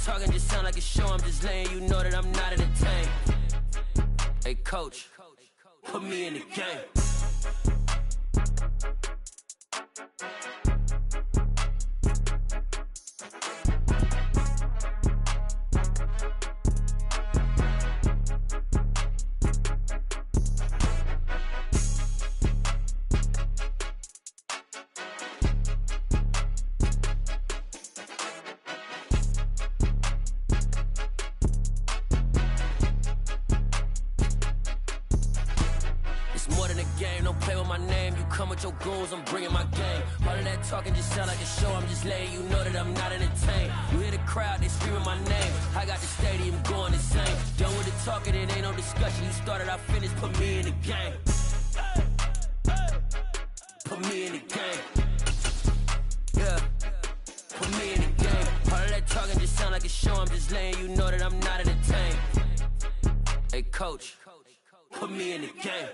talking just sound like a show. I'm just letting you know that I'm not entertained. Hey, coach, put me in the game. Your goons, I'm bringing my game. All of that talking just sound like a show. I'm just letting you know that I'm not entertained. You hear the crowd, they screaming my name. I got the stadium going insane. Done with the talking, it ain't no discussion. You started, I finished, put me in the game. Put me in the game. Yeah, put me in the game. All of that talking just sound like a show. I'm just letting you know that I'm not entertained. Hey, coach, put me in the game.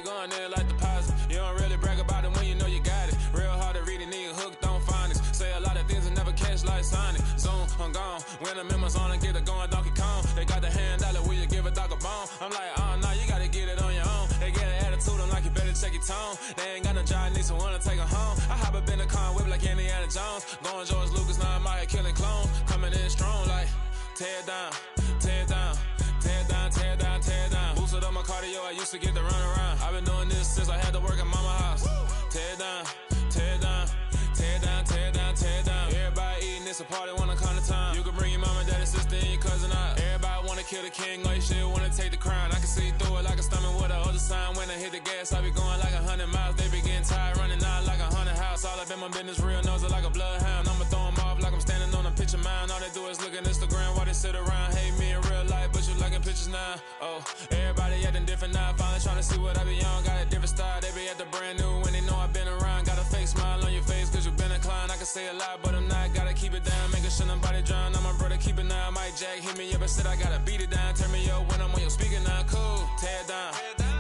Going there like deposit. You don't really brag about it when you know you got it. Real hard to read a nigga hooked on phonics. Say a lot of things and never catch like Sonic. Zone, I'm gone. When I'm in my zone, I get it going Donkey Kong. They got the hand dollar, will you give a dog a bone? I'm like, oh no, you gotta get it on your own. They get an attitude, I'm like, you better check your tone. They ain't got no job, need someone to take her home. I hop up in the car and whip like Indiana Jones. Going George Lucas, now I'm out here killing clones. Coming in strong like, tear down, tear down. Tear down, tear down, tear down. Boosted up my cardio, I used to get to run around. I've been doing this since I had to work at mama house. Tear down, tear down, tear down, tear down, tear down. Everybody eating, it's a party, wanna come to time. You can bring your mama, daddy, sister, and your cousin out. Everybody wanna kill the king, or you shit wanna take the crown. I can see through it like a stomach with a other sign. When I hit the gas, I be going like 100 miles. They be getting tired, running out like 100 house. All up in my business, real nose like a bloodhound. I'ma throw them off like I'm standing on a picture mound. All they do is look at Instagram while they sit around. Hate me in real life, but you liking pictures now. Oh, everybody acting different now. Finally trying to see what I be on. Got a different style, they be at the brand new when they know I've been around. Got a fake smile on your face cause you been inclined. I can say a lot, but I'm not. Gotta keep it down, making sure nobody drown. I'm my brother, keep it now. Mike Jack hit me up and said I gotta beat it down. Turn me up when I'm on your speaker now. Cool, tear down,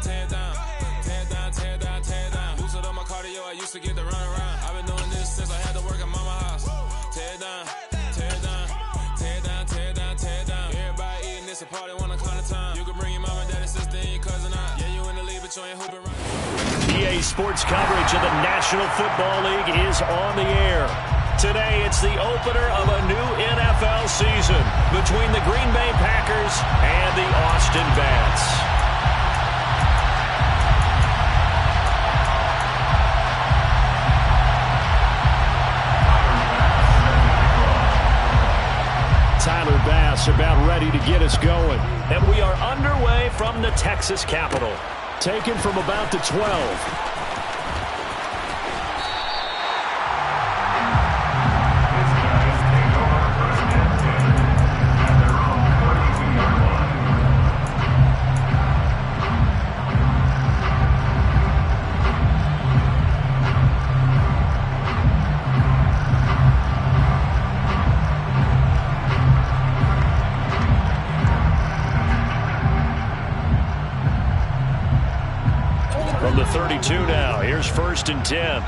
tear down, tear down, tear down, tear down. Boosted up my cardio, I used to get to run around. I've been doing this since I had to work at mama house. Tear down, tear down, tear down, tear down, tear down. Everybody eating, it's a party, wanna come to time. You can bring your mama, daddy, sister, and your cousin out. Yeah, you in the league, but you ain't hooping right. EA Sports coverage of the National Football League is on the air. Today, it's the opener of a new NFL season between the Green Bay Packers and the Austin Bats. Tyler Bass about ready to get us going. And we are underway from the Texas Capitol. Taken from about the 12. From the 32 now, here's 1st and 10.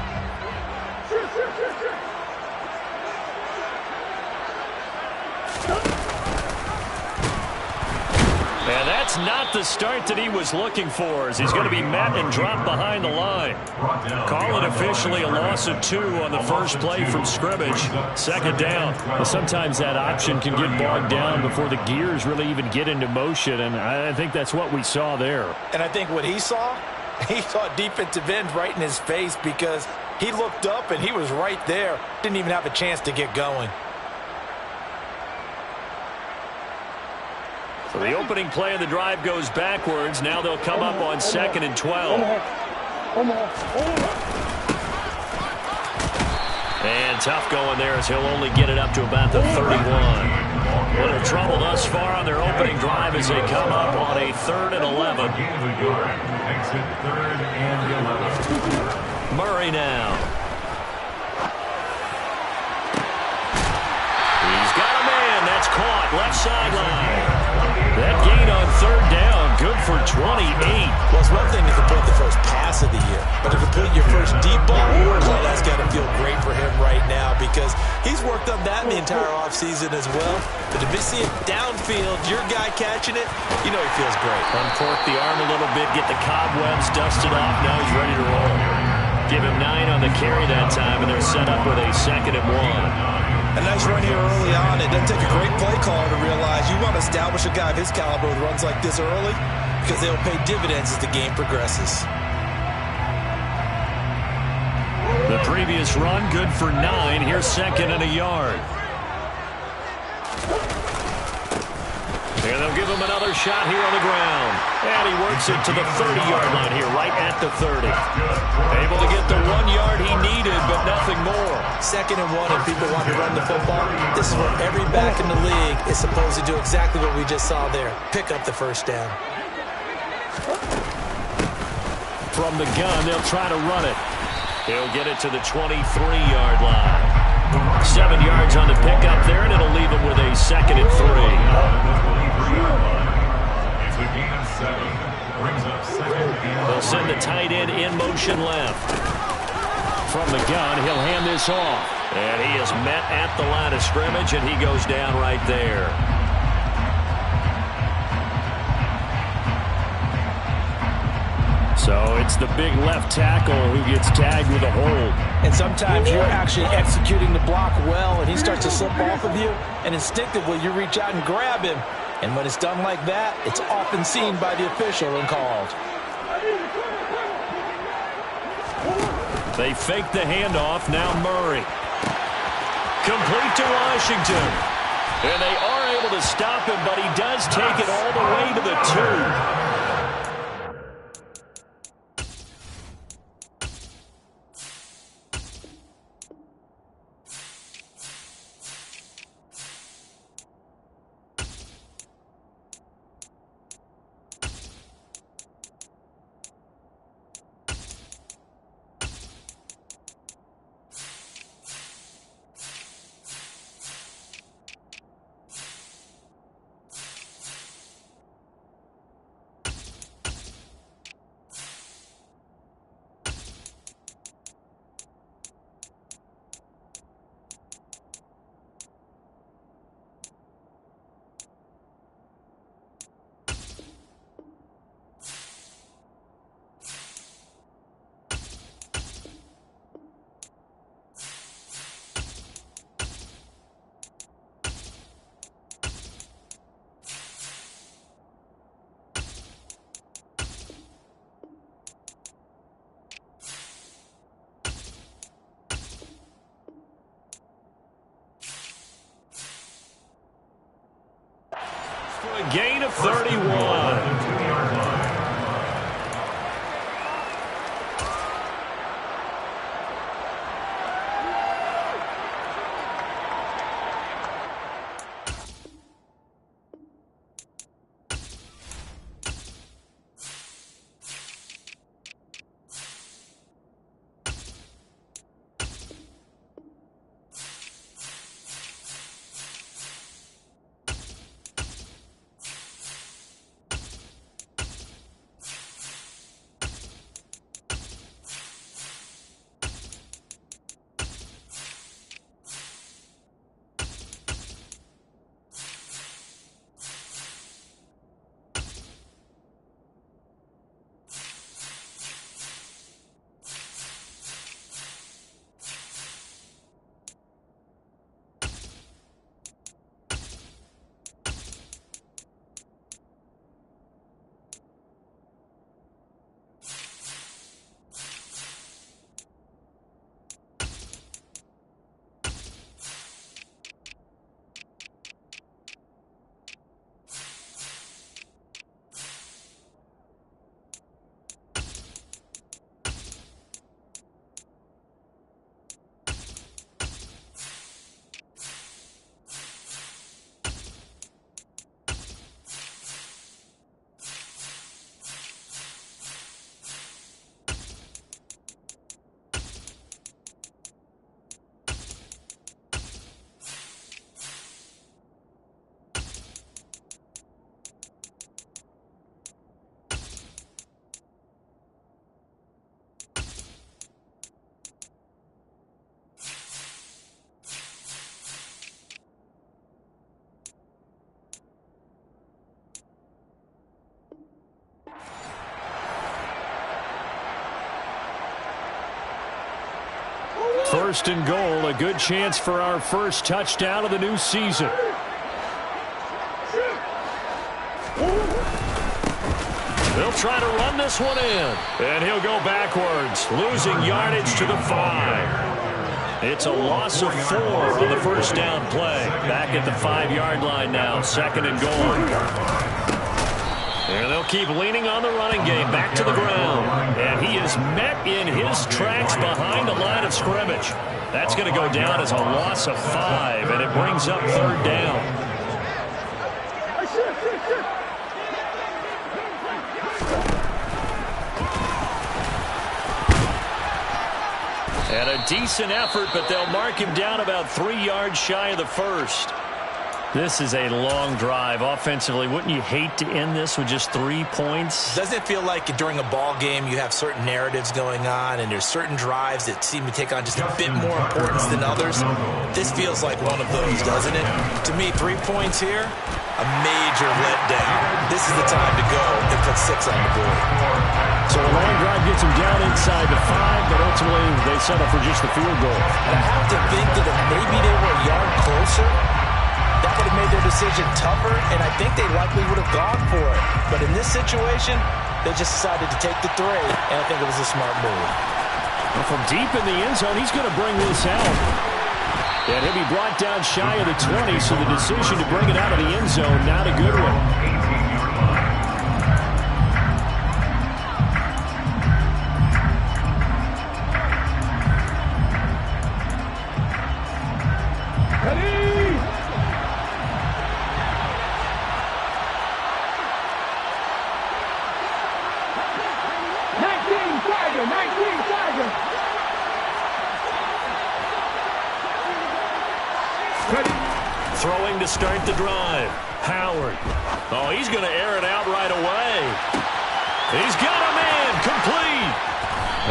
And that's not the start that he was looking for, as he's going to be met and dropped behind the line. Call it officially a loss of 2 on the first play from scrimmage. 2nd down. Well, sometimes that option can get bogged down before the gears really even get into motion, and I think that's what we saw there. And I think what he saw defensive end right in his face, because he looked up and he was right there. Didn't even have a chance to get going. So the opening play of the drive goes backwards. Now they'll come up on 2nd and 12. And tough going there, as he'll only get it up to about the 31. A little trouble thus far on their opening drive as they come up on a 3rd and 11. Murray now. He's got a man. That's caught. Left sideline. That gain on Well, it's one thing to complete the first pass of the year, but to complete your first deep ball, well, that's got to feel great for him right now because he's worked on that in the entire offseason as well. But to see it downfield, your guy catching it, you know he feels great. Uncork the arm a little bit, get the cobwebs dusted off. Now he's ready to roll. Give him 9 on the carry that time, and they're set up with a 2nd and 1. A nice run here early on. It doesn't take a great play caller to realize you want to establish a guy of his caliber with runs like this early because they'll pay dividends as the game progresses. The previous run, good for 9. Here's 2nd and a yard. And they'll give him another shot here on the ground. And he works it to the 30-yard line here, right at the 30. Able to get the 1 yard he needed, but nothing more. 2nd and 1, and people want to run the football. This is where every back in the league is supposed to do exactly what we just saw there. Pick up the first down. From the gun, they'll try to run it. He'll get it to the 23-yard line. 7 yards on the pickup there, and it'll leave him with a 2nd and 3. They'll send the tight end in motion left. From the gun, he'll hand this off. And he is met at the line of scrimmage, and he goes down right there. So it's the big left tackle who gets tagged with a hold. And sometimes you're actually executing the block well, and he starts to slip off of you, and instinctively you reach out and grab him. And when it's done like that, it's often seen by the official and called. They fake the handoff. Now Murray. Complete to Washington. And they are able to stop him, but he does take it all the way to the 2. A gain of 31. 1st and goal. A good chance for our first touchdown of the new season. They'll try to run this one in. And he'll go backwards, losing yardage to the 5. It's a loss of 4 on the first down play. Back at the 5-yard line now, 2nd and goal. And they'll keep leaning on the running game, back to the ground. And he is met in his tracks behind the line of scrimmage. That's going to go down as a loss of 5, and it brings up 3rd down. And a decent effort, but they'll mark him down about 3 yards shy of the 1st. This is a long drive offensively. Wouldn't you hate to end this with just 3 points? Doesn't it feel like during a ball game you have certain narratives going on and there's certain drives that seem to take on just a bit more importance than others? This feels like one of those, doesn't it? To me, 3 points here, a major letdown. This is the time to go and put 6 on the board. So a long drive gets him down inside the 5, but ultimately they settle for just the field goal. And I have to think that if maybe they were a yard closer, that would have made their decision tougher, and I think they likely would have gone for it. But in this situation, they just decided to take the 3, and I think it was a smart move. Well, from deep in the end zone, he's going to bring this out. And he'll be brought down shy of the 20, so the decision to bring it out of the end zone, not a good one. Throwing to start the drive. Howard. Oh, he's going to air it out right away. He's got a man complete.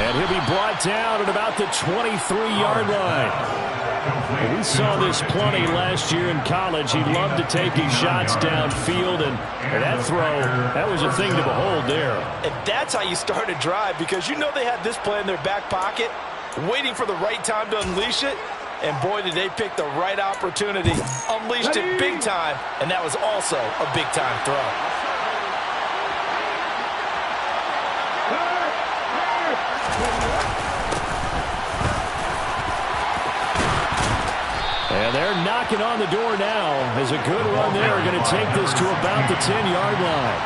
And he'll be brought down at about the 23-yard line. We saw this plenty last year in college. He loved to take his shots downfield, and that throw, that was a thing to behold there. And that's how you start a drive, because you know they had this play in their back pocket, waiting for the right time to unleash it. And boy, did they pick the right opportunity. Unleashed it big time, and that was also a big-time throw. And they're knocking on the door now as a good run there. Going to take this to about the 10-yard line.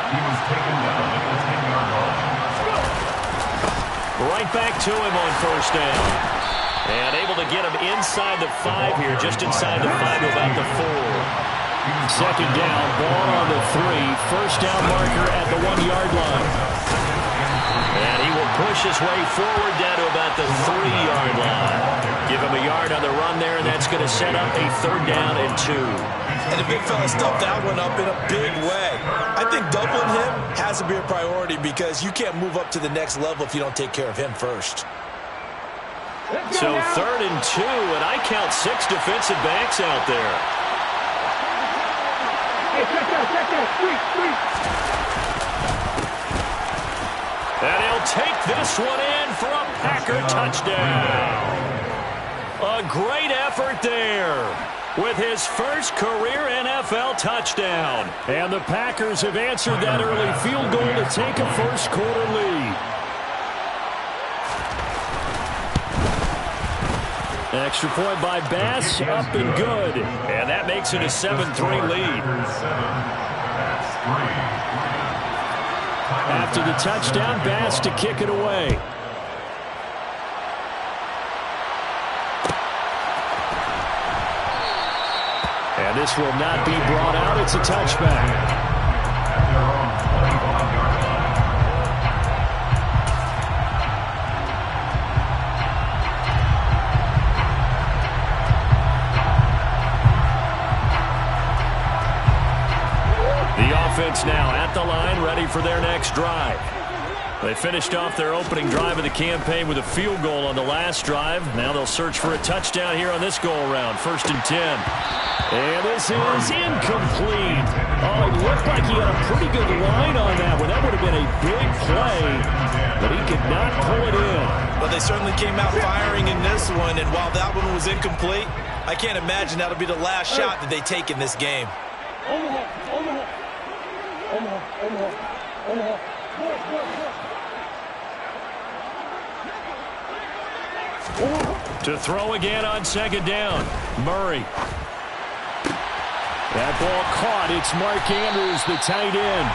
Right back to him on first down. And able to get him inside the 5 here, just inside the 5 to about the 4. 2nd down, ball on the 3. First down marker at the 1-yard line. And he will push his way forward down to about the 3-yard line. Give him a yard on the run there, and that's going to set up a 3rd down and 2. And the big fella stuffed that one up in a big way. I think doubling him has to be a priority, because you can't move up to the next level if you don't take care of him first. So 3rd and 2, and I count 6 defensive backs out there. And he'll take this one in for a Packer touchdown. A great effort there with his first career NFL touchdown. And the Packers have answered that early field goal to take a first-quarter lead. Extra point by Bass, up and good. And that makes it a 7-3 lead. After the touchdown, Bass to kick it away. And this will not be brought out. It's a touchback. Offense now at the line, ready for their next drive. They finished off their opening drive of the campaign with a field goal on the last drive. Now they'll search for a touchdown here on this go-around. 1st and 10. And this is incomplete. Oh, it looked like he had a pretty good line on that one. That would have been a big play, but he could not pull it in. Well, they certainly came out firing in this one, and while that one was incomplete, I can't imagine that'll be the last shot that they take in this game. To throw again on 2nd down. Murray. That ball caught. It's Mark Andrews, the tight end.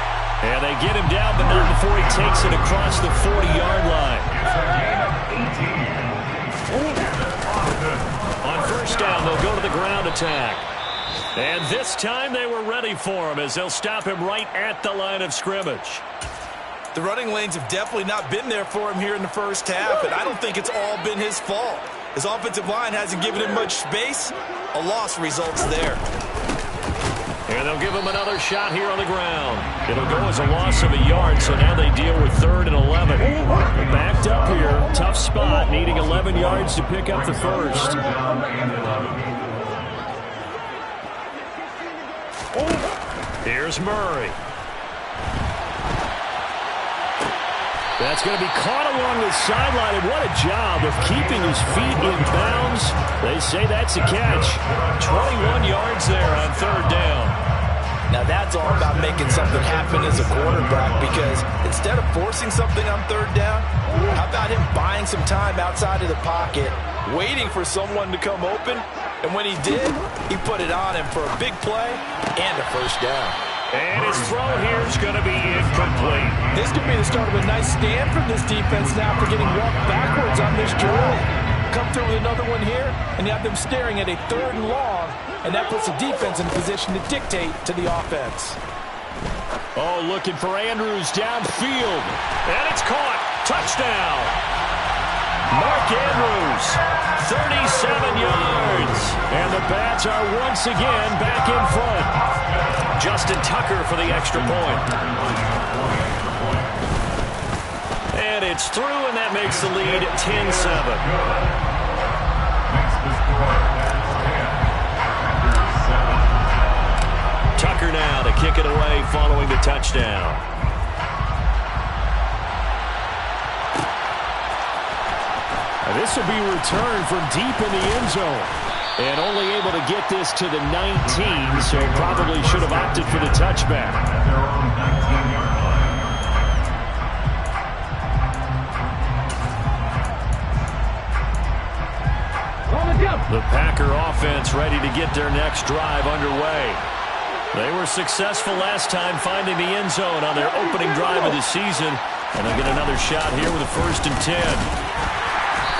And they get him down, but not before he takes it across the 40-yard line. On 1st down, they'll go to the ground attack. And this time they were ready for him as they'll stop him right at the line of scrimmage. The running lanes have definitely not been there for him here in the first half, and I don't think it's all been his fault. His offensive line hasn't given him much space. A loss results there. And they'll give him another shot here on the ground. It'll go as a loss of a yard, so now they deal with 3rd and 11. They're backed up here. Tough spot, needing 11 yards to pick up the first. Here's Murray. That's going to be caught along the sideline, and what a job of keeping his feet in bounds. They say that's a catch. 21 yards there on 3rd down. Now that's all about making something happen as a quarterback, because instead of forcing something on 3rd down, how about him buying some time outside of the pocket, waiting for someone to come open, and when he did, he put it on him for a big play and a 1st down. And his throw here is going to be incomplete. This could be the start of a nice stand from this defense now after getting walked backwards on this drive. Come through with another one here, and you have them staring at a 3rd and long, and that puts the defense in a position to dictate to the offense. Oh, looking for Andrews downfield. And it's caught. Touchdown. Mark Andrews, 37 yards. And the Bats are once again back in front. Justin Tucker for the extra point. And it's through, and that makes the lead 10-7. Tucker now to kick it away following the touchdown. This will be returned from deep in the end zone. And only able to get this to the 19, so probably should have opted for the touchback. The Packer offense ready to get their next drive underway. They were successful last time finding the end zone on their opening drive of the season, and they'll get another shot here with a 1st and 10.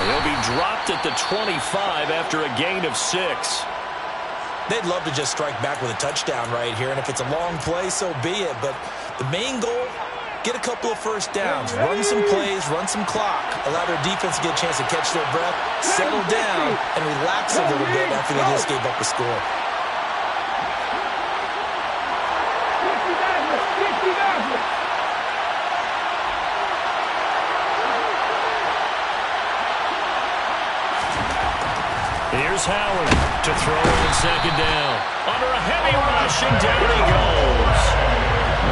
They'll be dropped at the 25 after a gain of 6. They'd love to just strike back with a touchdown right here, and if it's a long play, so be it. But the main goal, get a couple of 1st downs, run some plays, run some clock, allow their defense to get a chance to catch their breath, settle down, and relax a little bit after they just gave up the score. Here's Howard to throw on 2nd down. Under a heavy rush, and down he goes.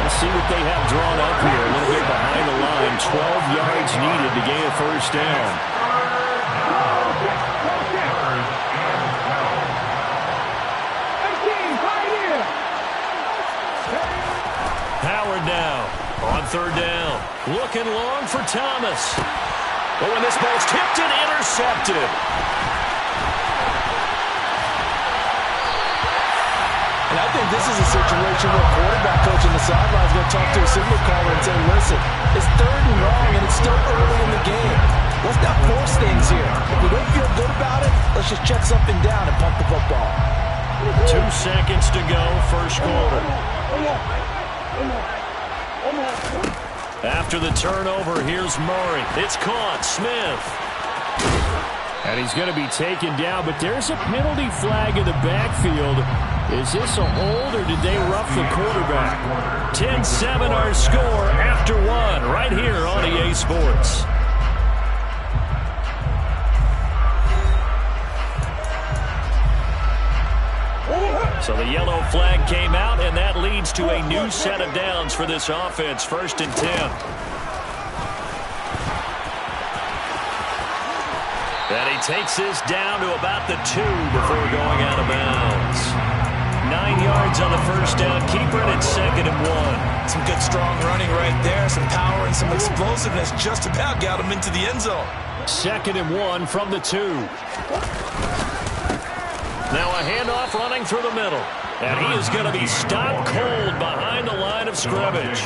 Let's see what they have drawn up here. A little bit behind the line. 12 yards needed to gain a 1st down. Howard now on 3rd down. Looking long for Thomas. Oh, and this ball's tipped and intercepted. And I think this is a situation where a quarterback coach on the sideline is going to talk to a signal caller and say, listen, it's 3rd and long and it's still early in the game. Let's not force things here. If we don't feel good about it, let's just check something down and pump the football. 2 seconds to go, 1st quarter. After the turnover, here's Murray. It's caught. Smith. And he's going to be taken down, but there's a penalty flag in the backfield. Is this a hold, or did they rough the quarterback? 10-7 our score after one right here on EA Sports. So the yellow flag came out, and that leads to a new set of downs for this offense. 1st and 10. And he takes this down to about the 2 before going out of bounds. 9 yards on the 1st down. Keeper, and it's 2nd and 1. Some good strong running right there. Some power and some explosiveness. Just about got him into the end zone. 2nd and 1 from the 2. Now a handoff running through the middle. And he is going to be stopped cold behind the line of scrimmage.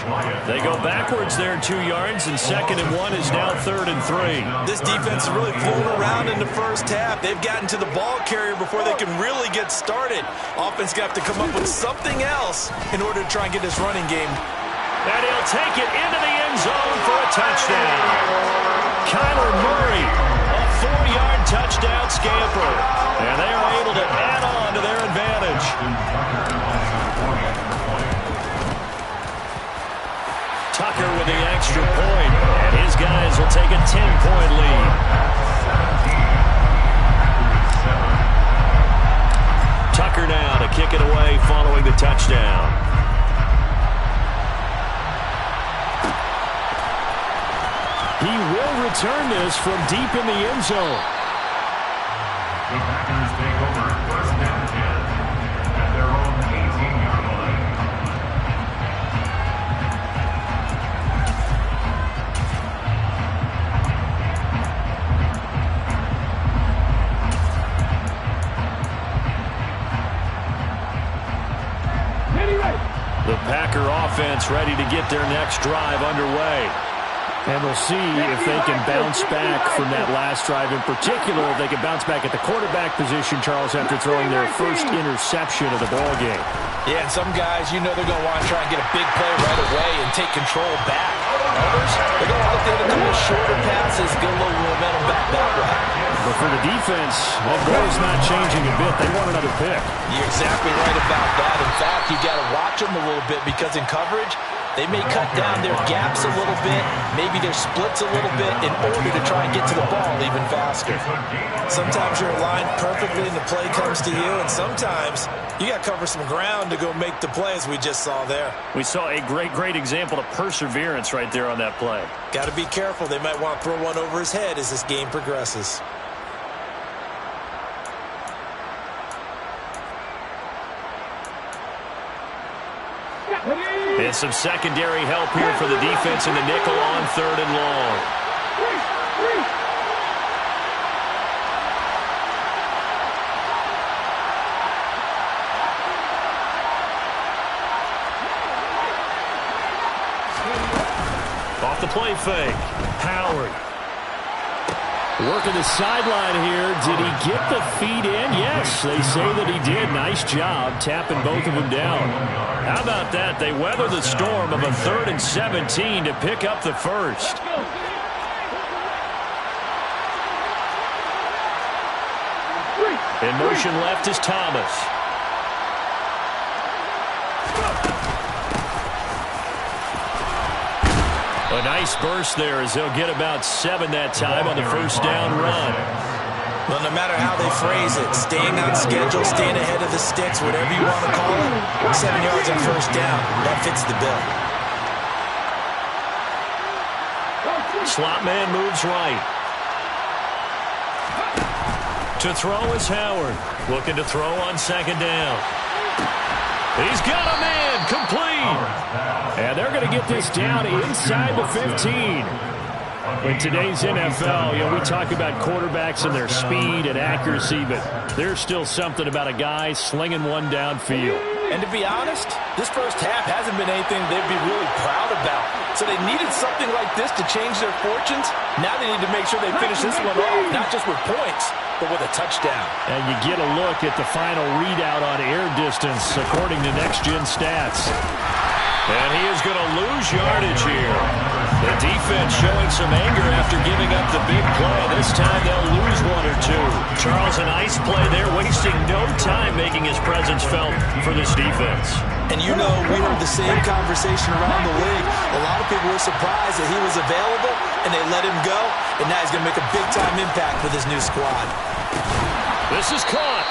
They go backwards there 2 yards, and 2nd and 1 is now 3rd and 3. This defense is really flown around in the first half. They've gotten to the ball carrier before they can really get started. Offense going to have to come up with something else in order to try and get this running game. And he'll take it into the end zone for a touchdown. Kyler Murray, a 4-yard touchdown scamper. And they are able to add on to their advantage. Tucker with the extra point, and his guys will take a 10-point lead. Tucker now to kick it away following the touchdown. He will return this from deep in the end zone. The Packers take over 1st and 10 at their own 18-yard line. The Packer offense ready to get their next drive underway. And we'll see if they can bounce back from that last drive. In particular, if they can bounce back at the quarterback position, Charles, after throwing their first interception of the ballgame. Yeah, and some guys, you know they're going to want to try and get a big play right away and take control back. Others, they're going to look at a couple of shorter passes, get a little momentum back that way. But for the defense, that goal is not changing a bit. They want another pick. You're exactly right about that. In fact, you got to watch them a little bit because in coverage, they may cut down their gaps a little bit, maybe their splits a little bit in order to try and get to the ball even faster. Sometimes you're aligned perfectly and the play comes to you, and sometimes you got to cover some ground to go make the play, as we just saw there. We saw a great example of perseverance right there on that play. Got to be careful. They might want to throw one over his head as this game progresses. And some secondary help here for the defense in the nickel on 3rd and long. Off the play fake. Howard. Working the sideline here. Did he get the feet in? Yes, they say that he did. Nice job tapping both of them down. How about that? They weather the storm of a 3rd and 17 to pick up the first. In motion left is Thomas. A nice burst there as they'll get about 7 that time on the 1st down run. Well, no matter how they phrase it, staying on schedule, staying ahead of the sticks, whatever you want to call it, 7 yards on 1st down, that fits the bill. Slot man moves right. To throw is Howard. Looking to throw on 2nd down. He's got a man complete. And they're going to get this down inside the 15. In today's NFL, we talk about quarterbacks and their speed and accuracy, but there's still something about a guy slinging one downfield. And to be honest, this first half hasn't been anything they'd be really proud about. So they needed something like this to change their fortunes. Now they need to make sure they finish this one off, not just with points, but with a touchdown. And you get a look at the final readout on air distance, according to Next Gen Stats. And he is going to lose yardage here. The defense showing some anger after giving up the big play. This time they'll lose one or two. Charles, a nice play there, wasting no time making his presence felt for this defense. And you know, we heard the same conversation around the league. A lot of people were surprised that he was available, and they let him go. And now he's going to make a big-time impact with his new squad. This is caught.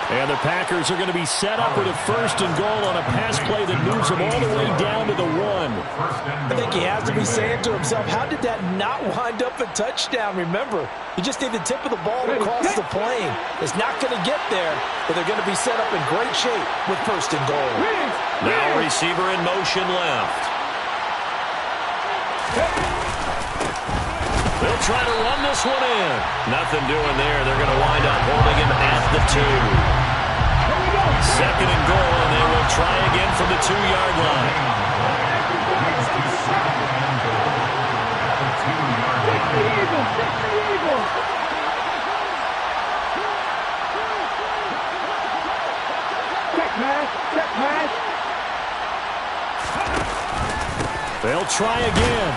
And the Packers are going to be set up with a 1st and goal on a pass play that moves them all the way down to the 1. I think he has to be saying to himself, how did that not wind up a touchdown? Remember, you just need the tip of the ball across the plane. It's not going to get there, but they're going to be set up in great shape with 1st and goal. Now receiver in motion left. They'll try to run this one in. Nothing doing there. They're going to wind up holding him at the 2. 2nd and goal, and they will try again from the 2-yard line. They'll try again.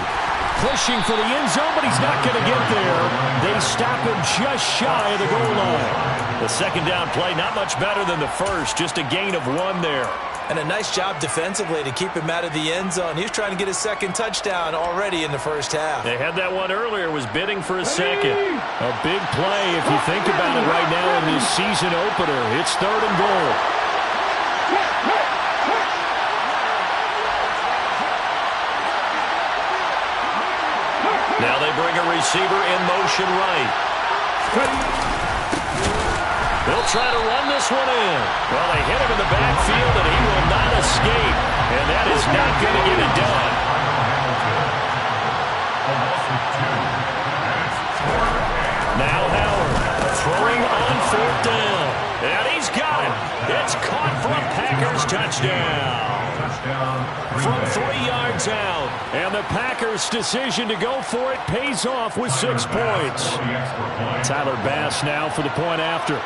Pushing for the end zone, but he's not going to get there. They stop him just shy of the goal line. The 2nd down play, not much better than the 1st, just a gain of 1 there. And a nice job defensively to keep him out of the end zone. He was trying to get his 2nd touchdown already in the 1st half. They had that one earlier, was bidding for a 2nd. A big play if you think about it right now in this season opener. It's 3rd and goal. Now they bring a receiver in motion right. They'll try to run this one in. Well, they hit him in the backfield, and he will not escape. And that is not going to get it done. Now Howard throwing on 4th down. And he's got it. It's caught for a Packers touchdown. From 3 yards out. And the Packers' decision to go for it pays off with 6 points. Tyler Bass now for the point after.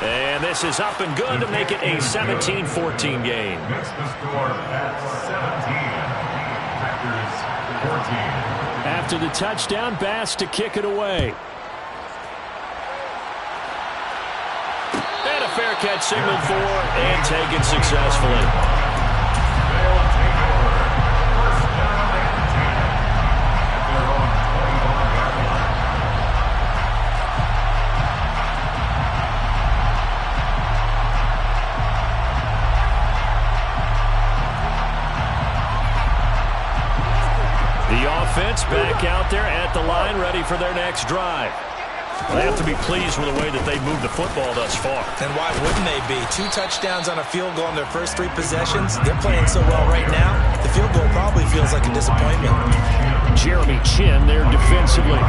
And this is up and good to make it a 17-14 game. Makes the score at 17. Packers 14. After the touchdown, Bass to kick it away. And a fair catch signaled for and taken successfully. They'll take over. 1st down and 10 at their own 21-yard line. The offense back out there at the line, ready for their next drive. They have to be pleased with the way that they've moved the football thus far. And why wouldn't they be? 2 touchdowns on a field goal in their first 3 possessions. They're playing so well right now, the field goal probably feels like a disappointment. Jeremy Chin there defensively.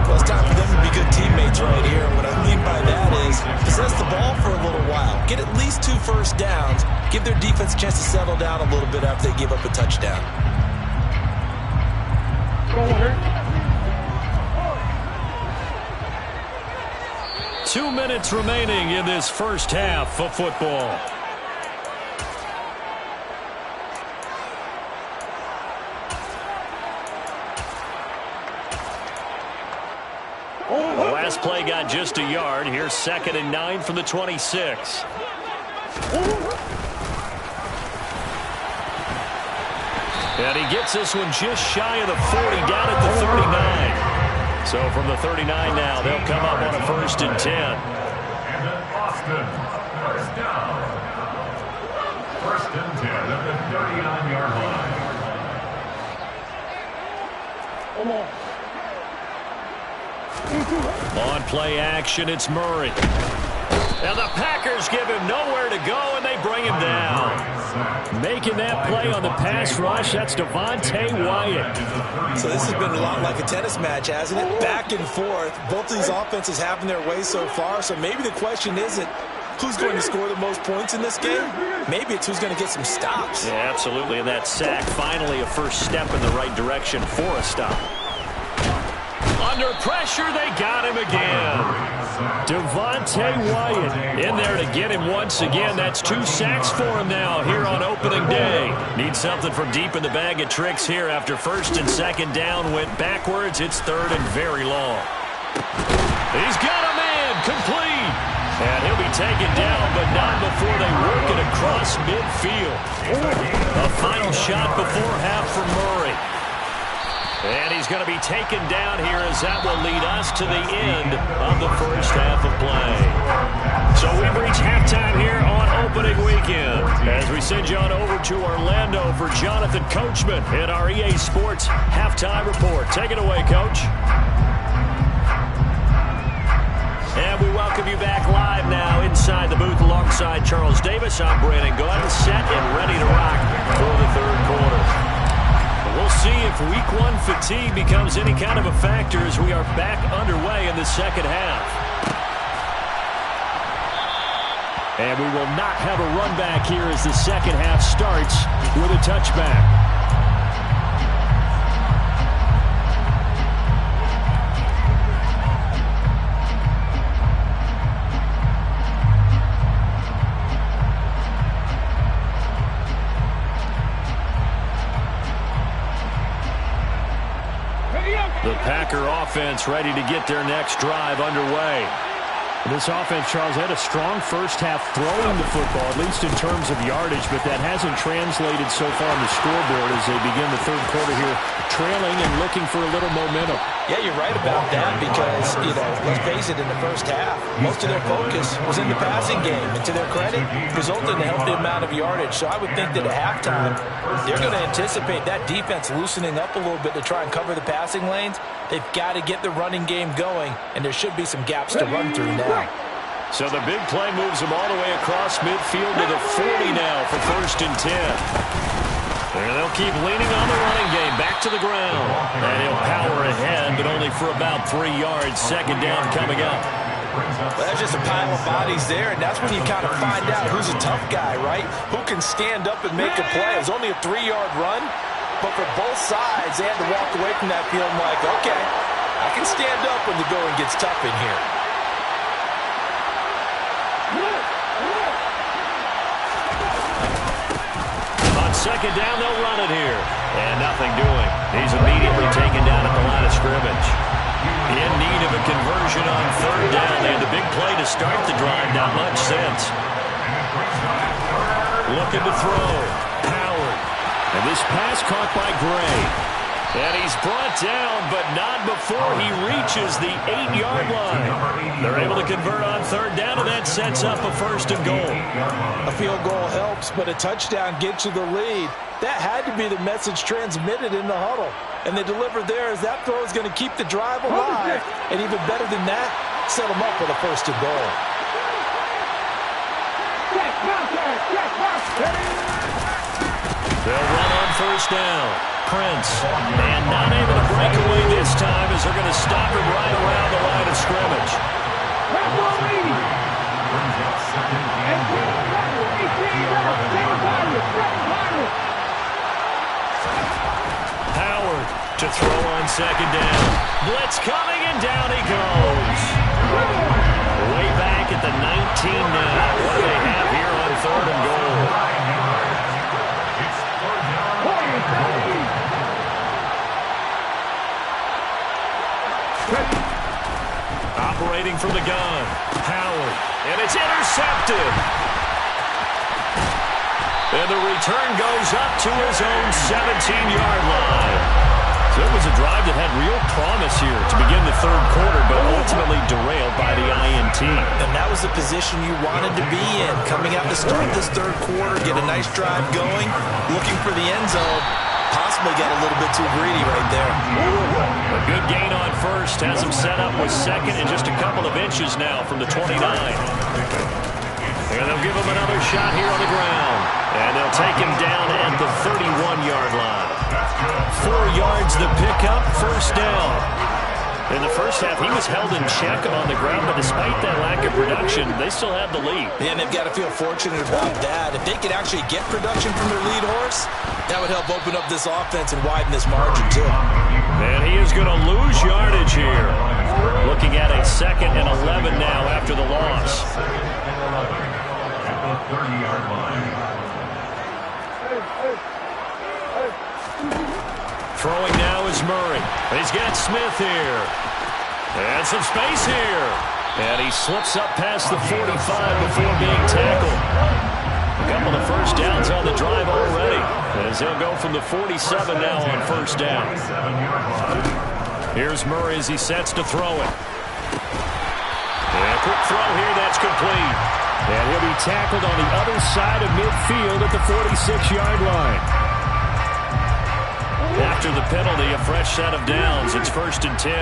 Well, it's time for them to be good teammates right here. What I mean by that is possess the ball for a little while. Get at least 2 first downs. Give their defense a chance to settle down a little bit after they give up a touchdown. 2 minutes remaining in this first half of football. The last play got just a yard. Here's 2nd and 9 from the 26. And he gets this one just shy of the 40, down at the 39. So from the 39 now, they'll come up on a 1st and 10. And then Austin, 1st down. 1st and 10 at the 39-yard line. On play action, it's Murray. And the Packers give him nowhere to go, and they bring him down. Making that play on the pass rush, that's Devontae Wyatt. So this has been a lot like a tennis match, hasn't it? Back and forth. Both of these offenses having their way so far, so maybe the question isn't who's going to score the most points in this game. Maybe it's who's going to get some stops. Yeah, absolutely, and that sack finally a first step in the right direction for a stop. Under pressure, they got him again. Devontae Wyatt in there to get him once again. That's 2 sacks for him now here on opening day. Needs something from deep in the bag of tricks here after first and second down went backwards. It's third and very long. He's got a man complete. And he'll be taken down, but not before they work it across midfield. A final shot before half for Murray. And he's going to be taken down here as that will lead us to the end of the first half of play. So we've reached halftime here on opening weekend as we send you on over to Orlando for Jonathan Coachman in our EA Sports Halftime Report. Take it away, Coach. And we welcome you back live now inside the booth alongside Charles Davis. I'm Brandon Gunn, set and ready to rock for the third quarter. We'll see if week 1 fatigue becomes any kind of a factor as we are back underway in the second half. And we will not have a run back here as the second half starts with a touchback. The Packer offense ready to get their next drive underway. This offense, Charles, had a strong first half throwing the football, at least in terms of yardage, but that hasn't translated so far on the scoreboard as they begin the third quarter here, trailing and looking for a little momentum. Yeah, you're right about that because, let's face it, in the first half, most of their focus was in the passing game. And to their credit, resulted in a healthy amount of yardage. So I would think that at halftime, they're going to anticipate that defense loosening up a little bit to try and cover the passing lanes. They've got to get the running game going, and there should be some gaps to run through now. So the big play moves them all the way across midfield to the 40 now for first and 10. And they'll keep leaning on the running game. Back to the ground. And he'll power ahead, but only for about 3 yards. Second down coming up. Well, that's just a pile of bodies there, and that's when you kind of find out who's a tough guy, right? Who can stand up and make a play. It was only a 3-yard run, but for both sides, they had to walk away from that feeling like, okay, I can stand up when the going gets tough in here. Second down, they'll run it here. And nothing doing. He's immediately taken down at the line of scrimmage. In need of a conversion on third down. They had the big play to start the drive. Not much sense. Looking to throw. Howard. And this pass caught by Gray. And he's brought down, but not before he reaches the 8-yard line. They're able to convert on third down, and that sets up a first and goal. A field goal helps, but a touchdown gets you the lead. That had to be the message transmitted in the huddle. And they delivered there as that throw is going to keep the drive alive. And even better than that, set them up with a first and goal. They'll run on first down. Prince, and not able to break away this time as they're going to stop him right around the line of scrimmage. Howard to throw on second down. Blitz coming, and down he goes. Way back at the 19 now. What do they have here on third and goal? Operating from the gun, Howard, and it's intercepted. And the return goes up to his own 17-yard line. So it was a drive that had real promise here to begin the third quarter, but ultimately derailed by the INT. And that was the position you wanted to be in. Coming out to start this third quarter, get a nice drive going, looking for the end zone. Possibly got a little bit too greedy right there. A good gain on first has him set up with second and just a couple of inches now from the 29. And they'll give him another shot here on the ground. And they'll take him down at the 31-yard line. 4 yards the pickup, first down. In the first half, he was held in check on the ground, but despite that lack of production, they still have the lead. And they've got to feel fortunate about that. If they could actually get production from their lead horse, that would help open up this offense and widen this margin, too. And he is going to lose yardage here. Looking at a 2nd and 11 now after the loss. 2nd and 11 at the 30-yard line. Throwing now is Murray. He's got Smith here. And some space here. And he slips up past the 45 before being tackled. A couple of first downs on the drive already. As he'll go from the 47 now on first down. Here's Murray as he sets to throw it. And a quick throw here, that's complete. And he'll be tackled on the other side of midfield at the 46-yard line. After the penalty, a fresh set of downs. It's 1st and 10.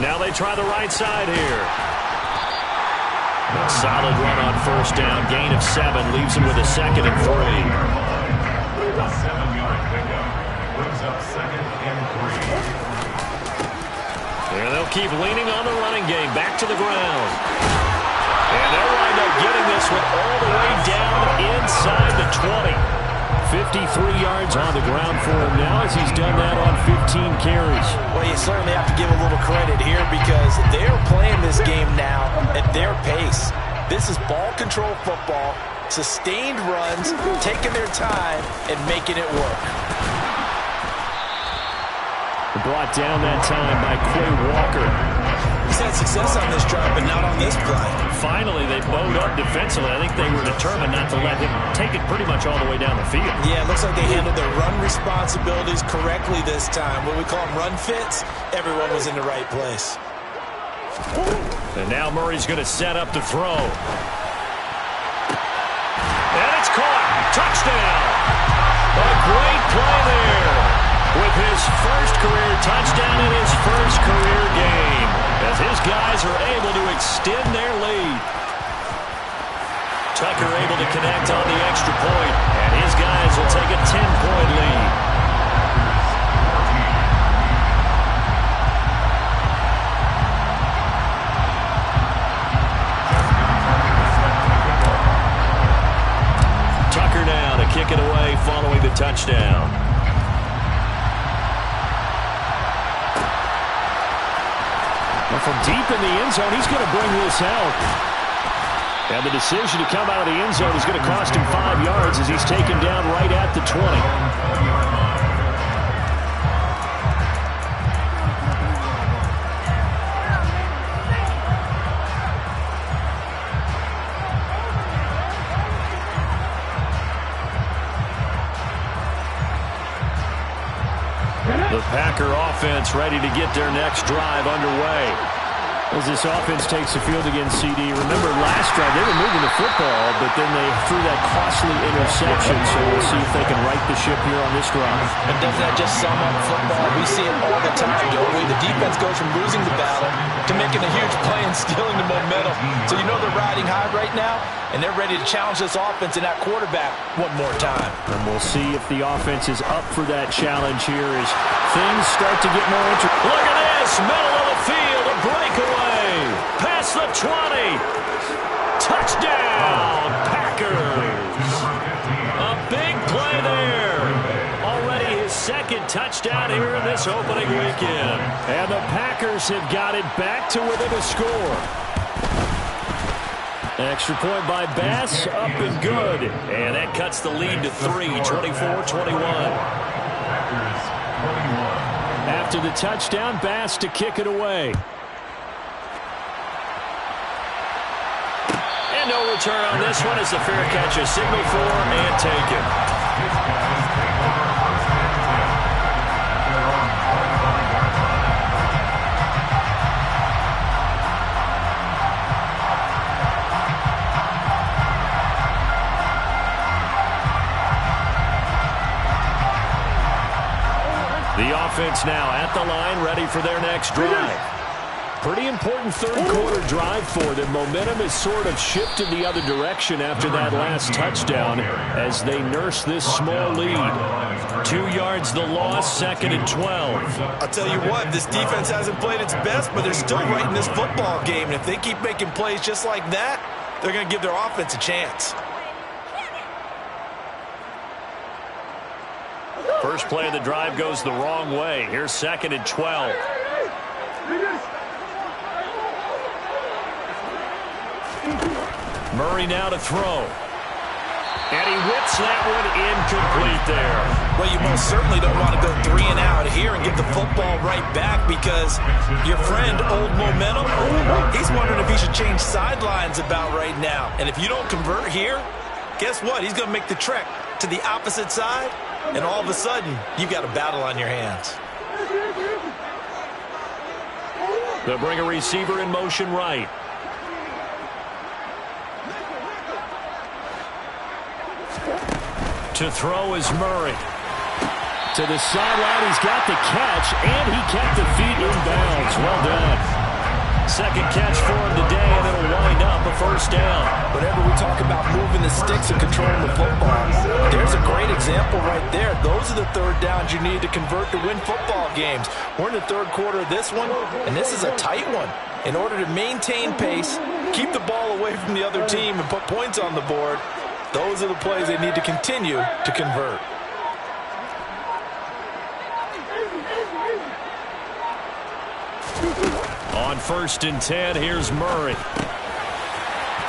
Now they try the right side here. A solid run on first down. Gain of 7 leaves him with a 2nd and 3. A 7-yard pickup brings up 2nd and 3. And they'll keep leaning on the running game. Back to the ground. And they'll wind up getting this one all the way down inside the 20. 53 yards on the ground for him now as he's done that on 15 carries. Well, you certainly have to give a little credit here because they're playing this game now at their pace. This is ball control football, sustained runs, taking their time, and making it work. Brought down that time by Quay Walker. He's had success on this drive, but not on this play. Finally, they bowed up defensively. I think they were determined not to let him take it pretty much all the way down the field. Yeah, it looks like they handled their run responsibilities correctly this time. What we call them run fits, everyone was in the right place. And now Murray's going to set up to throw. And it's caught. Touchdown. A great play there. With his first career touchdown in his first career game, as his guys are able to extend their lead. Tucker able to connect on the extra point, and his guys will take a 10-point lead. Tucker now to kick it away following the touchdown. From deep in the end zone, he's going to bring this out. And the decision to come out of the end zone is going to cost him 5 yards as he's taken down right at the 20. The Packer offense ready to get their next drive underway. As this offense takes the field against CD. Remember last drive, they were moving the football, but then they threw that costly interception. So we'll see if they can right the ship here on this drive. And doesn't that just sum up football? We see it all the time, don't we? The defense goes from losing the battle to making a huge play and stealing the momentum. So you know they're riding high right now, and they're ready to challenge this offense and that quarterback one more time. And we'll see if the offense is up for that challenge here as things start to get more interesting. Look at this, middle of the field, a breakaway. Past the 20. Touchdown, Packers. A big play there. Already his 2nd touchdown here in this opening weekend. And the Packers have got it back to within a score. Extra point by Bass, up and good. And that cuts the lead to 3, 24-21. After the touchdown, Bass to kick it away. And no return on this one as the fair catch is signaled for and taken. The offense now at the line, ready for their next drive. Pretty important third-quarter drive for them. Momentum has sort of shifted the other direction after that last touchdown as they nurse this small lead. 2 yards the loss, 2nd and 12. I'll tell you what, this defense hasn't played its best, but they're still right in this football game. And if they keep making plays just like that, they're going to give their offense a chance. First play of the drive goes the wrong way. Here's 2nd and 12. Murray now to throw. And he whips that one incomplete there. Well, you most certainly don't want to go 3 and out here and give the football right back because your friend, Old Momentum, he's wondering if he should change sidelines about right now. And if you don't convert here, guess what? He's going to make the trek to the opposite side, and all of a sudden, you've got a battle on your hands. They'll bring a receiver in motion right. To throw is Murray. To the sideline, he's got the catch, and he kept the feet in bounds. Well done. Second catch for him today, and it'll wind up a first down. Whenever we talk about moving the sticks and controlling the football, there's a great example right there. Those are the third downs you need to convert to win football games. We're in the third quarter of this one, and this is a tight one. In order to maintain pace, keep the ball away from the other team, and put points on the board, those are the plays they need to continue to convert. On 1st and 10, here's Murray.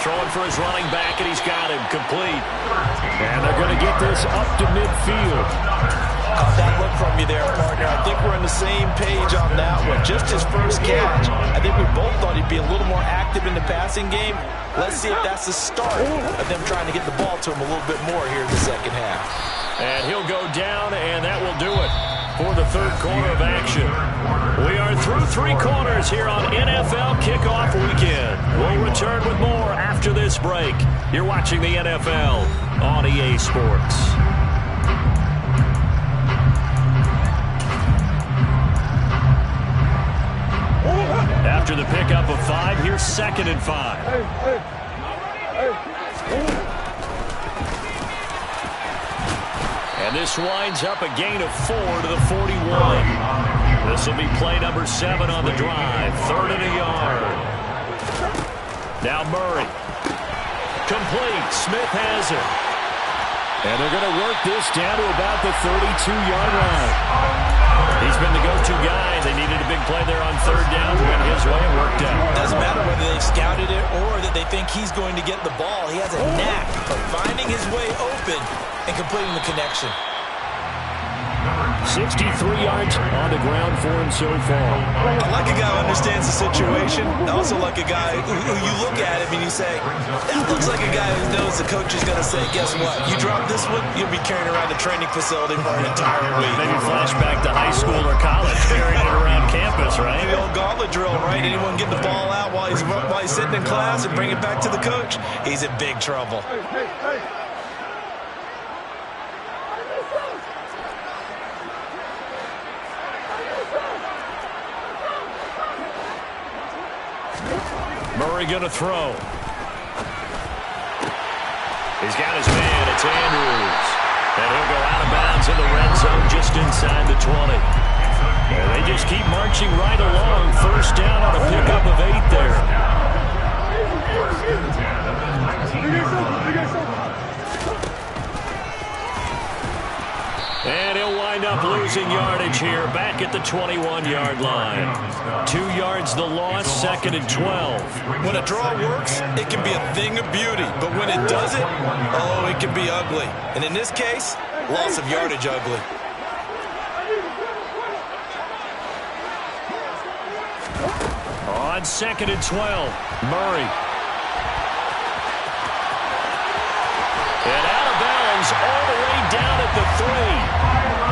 Throwing for his running back, and he's got him complete. And they're going to get this up to midfield. How'd that look from you there, partner? I think we're on the same page on that one. Just his first catch. I think we both thought he'd be a little more active in the passing game. Let's see if that's the start of them trying to get the ball to him a little bit more here in the second half. And he'll go down, and that will do it for the third quarter of action. We are through 3 quarters here on NFL Kickoff Weekend. We'll return with more after this break. You're watching the NFL on EA Sports. After the pickup of 5, here's 2nd and 5. And this winds up a gain of 4 to the 41. This will be play number 7 on the drive. 3rd and a yard. Now Murray. Complete. Smith has it. And they're going to work this down to about the 32-yard line. He's been the go-to guy. They needed a big play there on 3rd down. Went his way and worked out. Doesn't matter whether they've scouted it or that they think he's going to get the ball. He has a knack of finding his way open and completing the connection. 63 yards on the ground for him so far. I like a guy who understands the situation. I also like a guy who you look at him and you say, that looks like a guy who knows the coach is going to say, guess what? You drop this one, you'll be carrying around the training facility for an entire week. Maybe flashback to high school or college, carrying it around campus, right? The old gauntlet drill, right? Anyone get the ball out while he's sitting in class and bring it back to the coach? He's in big trouble. Murray going to throw. He's got his man. It's Andrews. And he'll go out of bounds in the red zone just inside the 20. And they just keep marching right along. 1st down on a pickup of 8 there. And he'll wind up losing yardage here back at the 21-yard line. 2 yards the loss, 2nd and 12. When a draw works, it can be a thing of beauty. But when it doesn't, oh, it can be ugly. And in this case, loss of yardage ugly. On 2nd and 12, Murray. And out of bounds all the way down at the 3.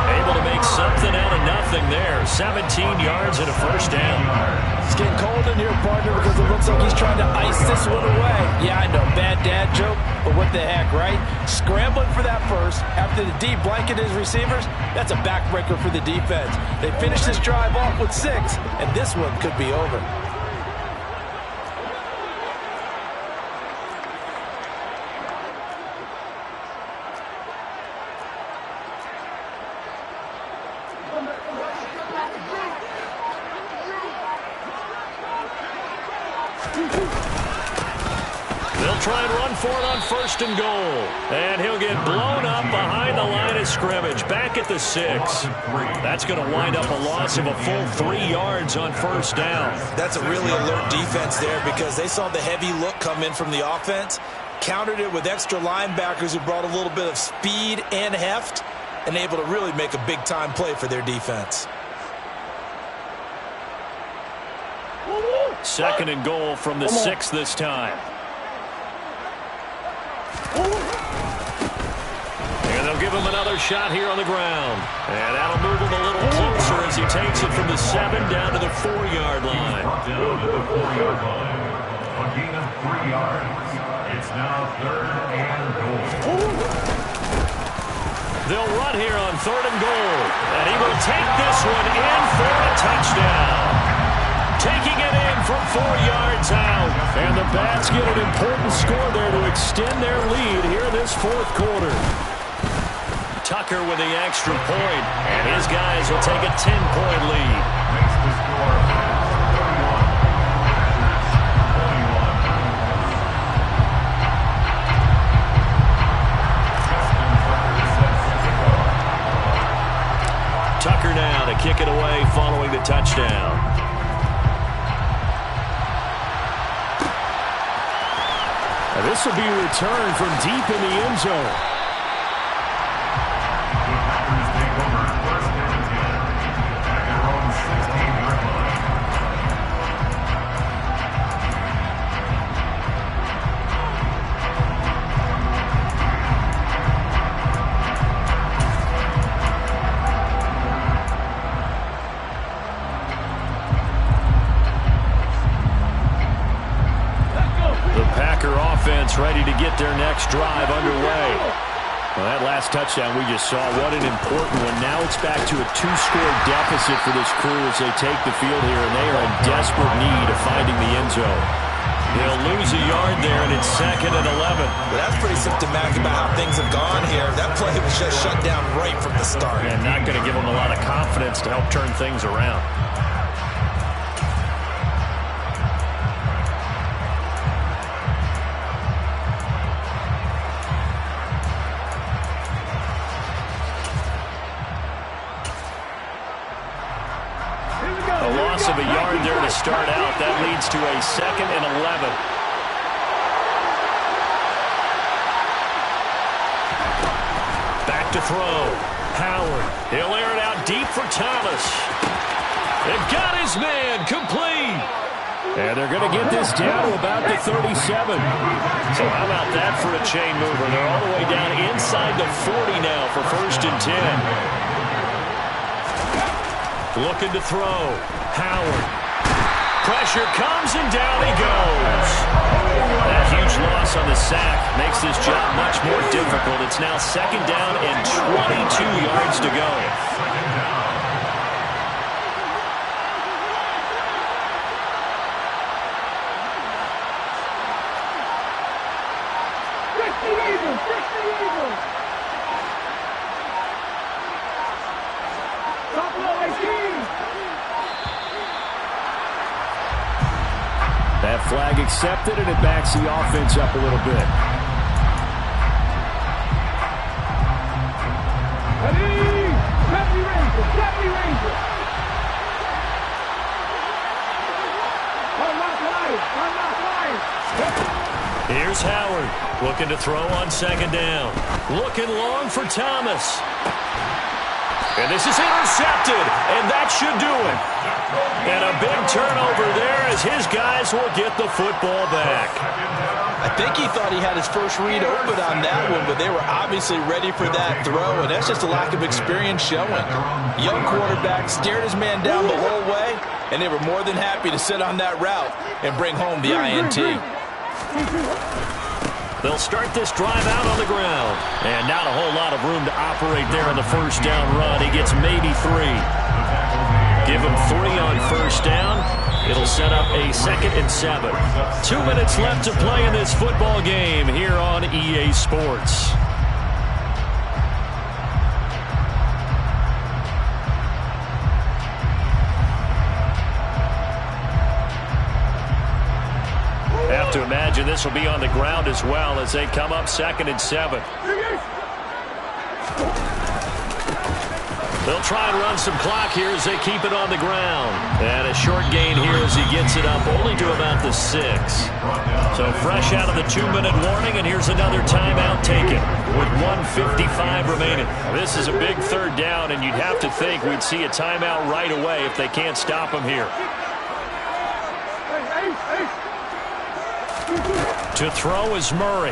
Able to make something out of nothing there. 17 yards and a 1st down. It's getting cold in here, partner, because it looks like he's trying to ice this one away. Yeah, I know, bad dad joke, but what the heck, right? Scrambling for that first after the D blanket his receivers, that's a backbreaker for the defense. They finished this drive off with 6, and this one could be over. for it on 1st and goal. And he'll get blown up behind the line of scrimmage. Back at the 6. That's going to wind up a loss of a full 3 yards on 1st down. That's a really alert defense there because they saw the heavy look come in from the offense, countered it with extra linebackers who brought a little bit of speed and heft, and able to really make a big-time play for their defense. 2nd and goal from the 6 this time. And they'll give him another shot here on the ground. And that'll move him a little closer as he takes it from the 7 down to the 4-yard line. Down to the 4-yard line. A gain of 3 yards. It's now 3rd and goal. They'll run here on 3rd and goal. And he will take this one in for a touchdown. Taking it in from 4 yards out. And the Bats get an important score there to extend their lead here in this 4th quarter. Tucker with the extra point. And his guys will take a 10-point lead. Makes the score 31-21. Tucker now to kick it away following the touchdown. This will be a return from deep in the end zone. The Packers take over 1st and 10 at their own 16-yard line. Offense ready to get their next drive underway. Well, that last touchdown we just saw, what an important one. Now it's back to a 2-score deficit for this crew as they take the field here, and they are in desperate need of finding the end zone. They'll lose a yard there, and it's 2nd and 11. Well, that's pretty symptomatic about how things have gone here. That play was just shut down right from the start. And not going to give them a lot of confidence to help turn things around. Of a yard there to start out. That leads to a 2nd and 11. Back to throw. Howard. He'll air it out deep for Thomas. They've got his man complete. And they're going to get this down to about the 37. So how about that for a chain mover? They're all the way down inside the 40 now for 1st and 10. Looking to throw. Howard. Pressure comes and down he goes. That huge loss on the sack makes this job much more difficult. It's now 2nd down and 22 yards to go. That flag accepted, and it backs the offense up a little bit. Here's Howard looking to throw on 2nd down. Looking long for Thomas. And this is intercepted, and that should do it. And a big turnover there as his guys will get the football back. I think he thought he had his first read open on that one, but they were obviously ready for that throw, and that's just a lack of experience showing. Young quarterback stared his man down the whole way, and they were more than happy to sit on that route and bring home the INT. They'll start this drive out on the ground. And not a whole lot of room to operate there on the 1st down run. He gets maybe 3. Give him 3 on 1st down. It'll set up a 2nd and 7. 2 minutes left to play in this football game here on EA Sports. Have to imagine scrimmage, and this will be on the ground as well as they come up 2nd and 7. They'll try and run some clock here as they keep it on the ground. And a short gain here as he gets it up only to about the 6. So fresh out of the 2-minute warning, and here's another timeout taken with 1:55 remaining. This is a big 3rd down, and you'd have to think we'd see a timeout right away if they can't stop him here. To throw is Murray.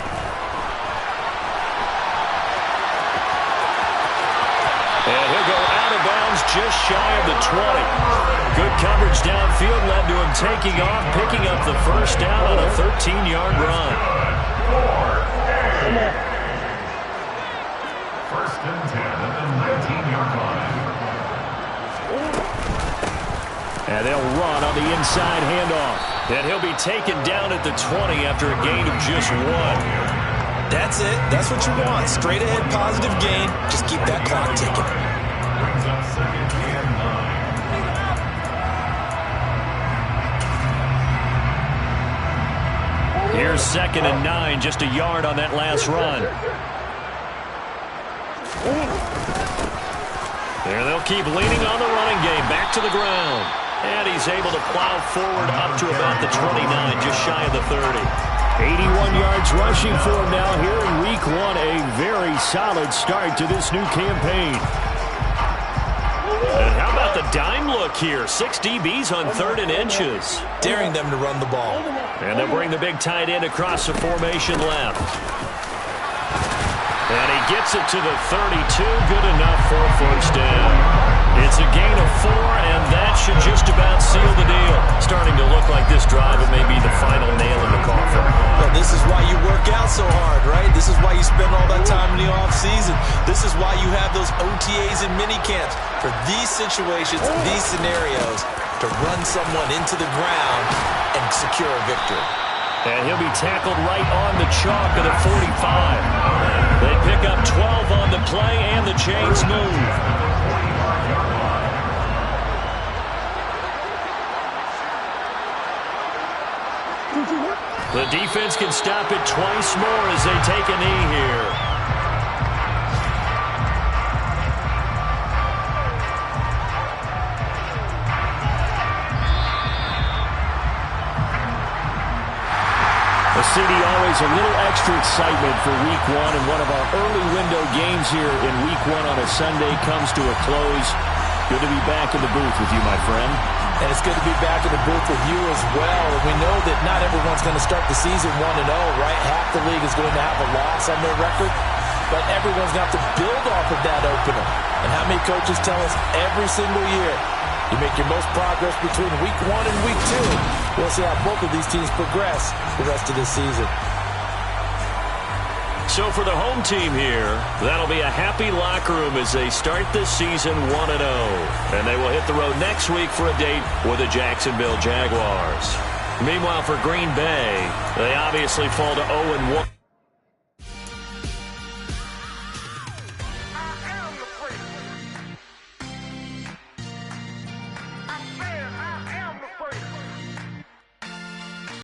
And he'll go out of bounds just shy of the 20. Good coverage downfield led to him taking off, picking up the first down on a 13-yard run. 1st and 10 at the 19-yard line. And they'll run on the inside handoff. And he'll be taken down at the 20 after a gain of just 1. That's it. That's what you want. Straight ahead, positive gain. Just keep that clock ticking. Brings up 2nd and 9. Here's 2nd and 9, just a yard on that last run. There they'll keep leaning on the running game. Back to the ground. And he's able to plow forward up to about the 29, just shy of the 30. 81 yards rushing for him now here in Week 1. A very solid start to this new campaign. And how about the dime look here? 6 DBs on 3rd and inches. Daring them to run the ball. And they'll bring the big tight end across the formation left. And he gets it to the 32. Good enough for a 1st down. It's a gain of 4, and that should just about seal the deal. Starting to look like this drive, it may be the final nail in the coffin. Well, this is why you work out so hard, right? This is why you spend all that time in the offseason. This is why you have those OTAs and minicamps for these situations, these scenarios, to run someone into the ground and secure a victory. And he'll be tackled right on the chalk of the 45. They pick up 12 on the play, and the chains move. The defense can stop it twice more as they take a knee here. The city always a little extra excitement for Week 1, and one of our early window games here in Week 1 on a Sunday comes to a close. Good to be back in the booth with you, my friend. And it's good to be back in the booth with you as well. And we know that not everyone's going to start the season 1-0, right? Half the league is going to have a loss on their record. But everyone's going to have to build off of that opener. And how many coaches tell us every single year, you make your most progress between Week 1 and Week 2. We'll see how both of these teams progress the rest of this season. So for the home team here, that'll be a happy locker room as they start this season 1-0. And they will hit the road next week for a date with the Jacksonville Jaguars. Meanwhile, for Green Bay, they obviously fall to 0-1.